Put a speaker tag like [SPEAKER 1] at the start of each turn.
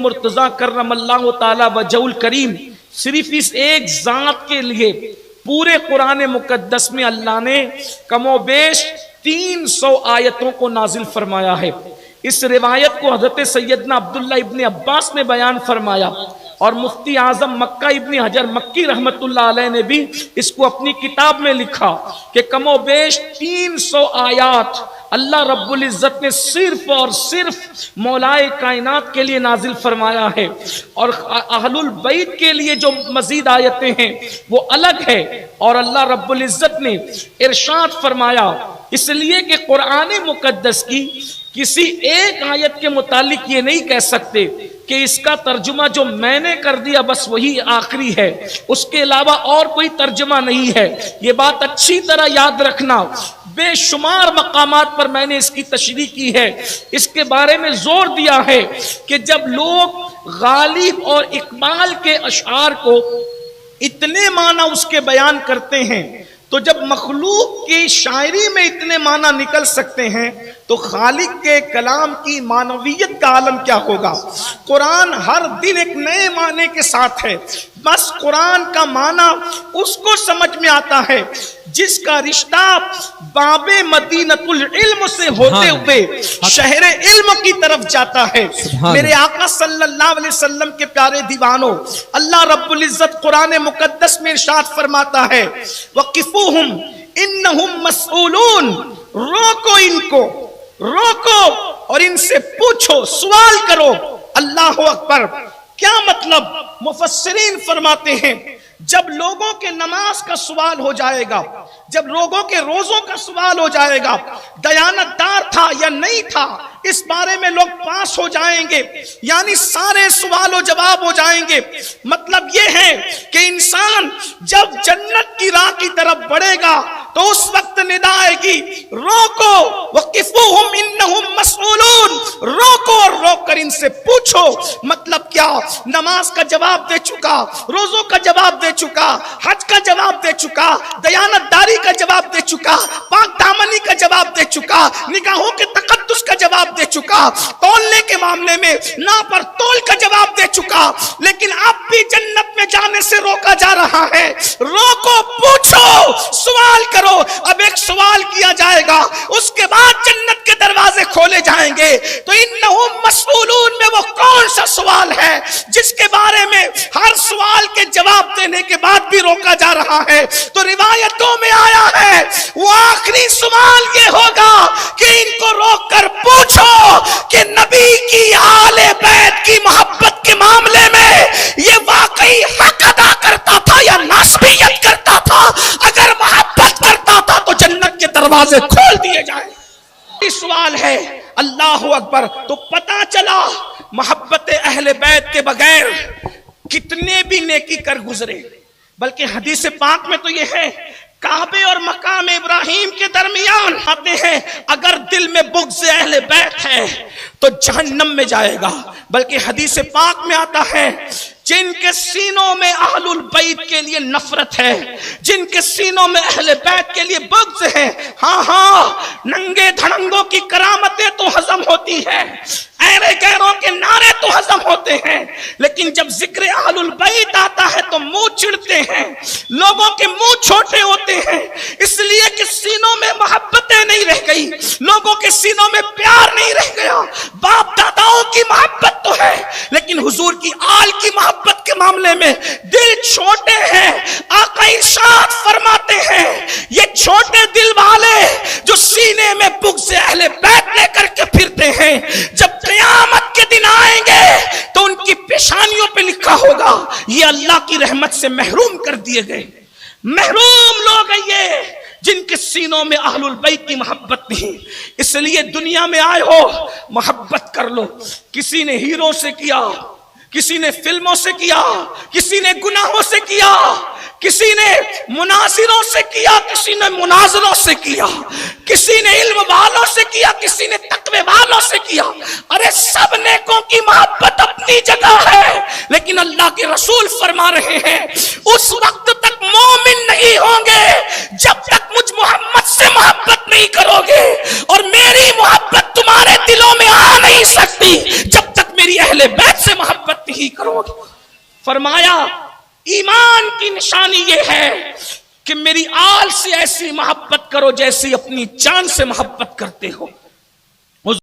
[SPEAKER 1] مرتضی کرم اللہ تعالی وجہہ الکریم صرف اس ایک ذات کے لیے پورے قرآن مقدس میں اللہ نے کم و بیش 300 آیتوں کو نازل فرمایا ہے۔ اس روایت کو حضرت سیدنا عبداللہ ابن عباس نے بیان فرمایا، اور مفتی اعظم مکہ ابن حجر مکی رحمت اللہ علیہ نے بھی اس کو اپنی کتاب میں لکھا کہ کم و بیش 300 آیات اللہ رب العزت نے صرف اور صرف مولائے کائنات کے لیے نازل فرمایا ہے، اور اہل البیت کے لیے جو مزید آیتیں ہیں وہ الگ ہے۔ اور اللہ رب العزت نے ارشاد فرمایا، اس لیے کہ قرآن مقدس کی کسی ایک آیت کے متعلق یہ نہیں کہہ سکتے کہ اس کا ترجمہ جو میں نے کر دیا بس وہی آخری ہے، اس کے علاوہ اور کوئی ترجمہ نہیں ہے۔ یہ بات اچھی طرح یاد رکھنا، بے شمار مقامات پر میں نے اس کی تشریح کی ہے، اس کے بارے میں زور دیا ہے کہ جب لوگ غالب اور اقبال کے اشعار کو اتنے معنی اس کے بیان کرتے ہیں، تو جب مخلوق کی شاعری میں اتنے معنی نکل سکتے ہیں تو خالق کے کلام کی معنویت کا عالم کیا ہوگا۔ قرآن ہر دن ایک نئے معنی کے ساتھ ہے، بس قرآن کا معنی اس کو سمجھ میں آتا ہے جس کا رشتہ باب مدینۃ العلم سے ہوتے ہوئے شہر علم کی طرف جاتا ہے۔ میرے آقا صلی اللہ علیہ وسلم کے پیارے دیوانوں، اللہ رب العزت قرآن مقدس میں ارشاد فرماتا ہے، وَقِفُوهُمْ إِنَّهُمْ مَسْئُولُونَ، روکو ان کو، روکو اور ان سے پوچھو، سوال کرو۔ اللہ اکبر! کیا مطلب؟ مفسرین فرماتے ہیں جب لوگوں کے نماز کا سوال ہو جائے گا، جب لوگوں کے روزوں کا سوال ہو جائے گا، دیانت دار تھا یا نہیں تھا اس بارے میں لوگ پاس ہو جائیں گے، یعنی سارے سوال و جواب ہو جائیں گے۔ مطلب یہ ہے کہ انسان جب جنت کی راہ کی طرف بڑھے گا تو اس وقت ندا آئے گی، روکو، وقفوہم انہم مسئولون، روکو اور روک کر ان سے پوچھو۔ مطلب کیا؟ نماز کا جواب دے چکا، روزوں کا جواب دے چکا، حج کا جواب دے چکا، دیانت داری کا جواب دے چکا، پاک دامنی کا جواب دے چکا، نگاہوں کے تقدس کا جواب دے چکا، تولنے کے معاملے میں ناپ اور تول کا جواب دے چکا، لیکن اب بھی جنت میں جانے سے روکا جا رہا ہے۔ روکو، پوچھو، سوال کرو۔ اب ایک سوال کیا جائے گا، اس کے بعد جنت کے دروازے کھولے جائیں گے۔ تو انہم مسئولون میں وہ کون سا سوال ہے جس کے بارے میں ہر سوال کے جواب دینے کے بعد بھی روکا جا رہا ہے؟ تو روایتوں میں آیا ہے وہ آخری سوال یہ ہوگا کہ ان کو روک کر پوچھو کہ نبی کی آل بیت کی محبت کے معاملے میں یہ واقعی حق ادا کرتا تھا یا ناسبیت کرتا تھا؟ اگر محبت کرتا تھا تو جنت کے دروازے کھول دیے جائیں۔ یہ سوال ہے۔ اللہ اکبر! تو پتا چلا محبت اہل بیت کے بغیر کتنے بھی نیکی کر گزرے، بلکہ حدیث پاک میں تو یہ ہے کعبے اور مقام ابراہیم کے درمیان آتے ہیں، اگر دل میں بغض اہل بیت ہے تو جہنم میں جائے گا۔ بلکہ حدیث پاک میں آتا ہے جن کے سینوں میں اہل البیت کے لیے نفرت ہے، جن کے سینوں میں اہل بیت کے لیے بغض ہے، ہاں ننگے دھڑنگوں کی کرامتیں تو ہضم ہوتی ہیں، ایرے گیروں کے نعرے تو ہضم ہوتے ہیں، لیکن جب ذکر اہل البیت آتا ہے تو منہ چڑھتے ہیں، لوگوں کے منہ چھوٹے ہوتے ہیں، اس لیے کہ سینوں میں محبتیں نہیں رہ گئی، لوگوں کے سینوں میں پیار نہیں رہ گیا۔ باپ داداؤں کی محبت تو ہے، لیکن حضور کی آل کی محبت کے معاملے میں دل چھوٹے ہیں۔ آقا ارشاد فرماتے ہیں یہ چھوٹے دل والے جو سینے میں بغض اہل بیت لے کر کے پھرتے ہیں، جب قیامت کے دن آئیں گے تو ان کی پیشانیوں پہ لکھا ہوگا یہ اللہ کی رحمت سے محروم کر دیے گئے۔ محروم لوگ ہیں یہ جن کے سینوں میں اہل البیت کی محبت نہیں۔ اس لیے دنیا میں آئے ہو محبت کر لو۔ کسی نے ہیرو سے کیا، کسی نے فلموں سے کیا، کسی نے گناہوں سے کیا، کسی نے مناظروں سے کیا، کسی نے مناظروں سے کیا، کسی نے علم والوں سے کیا، کسی نے تقوی والوں سے کیا۔ ارے سب نیکوں کی محبت اپنی جگہ ہے، لیکن اللہ کے رسول فرما رہے ہیں اس وقت تک مومن نہیں ہوں گے جب تک مجھ محمد سے محبت نہیں کرو گے، اور میری محبت تمہارے دلوں میں آ نہیں سکتی جب تک میری اہل بیت سے محبت نہیں کرو گے. فرمایا ایمان کی نشانی یہ ہے کہ میری آل سے ایسی محبت کرو جیسی اپنی جان سے محبت کرتے ہو.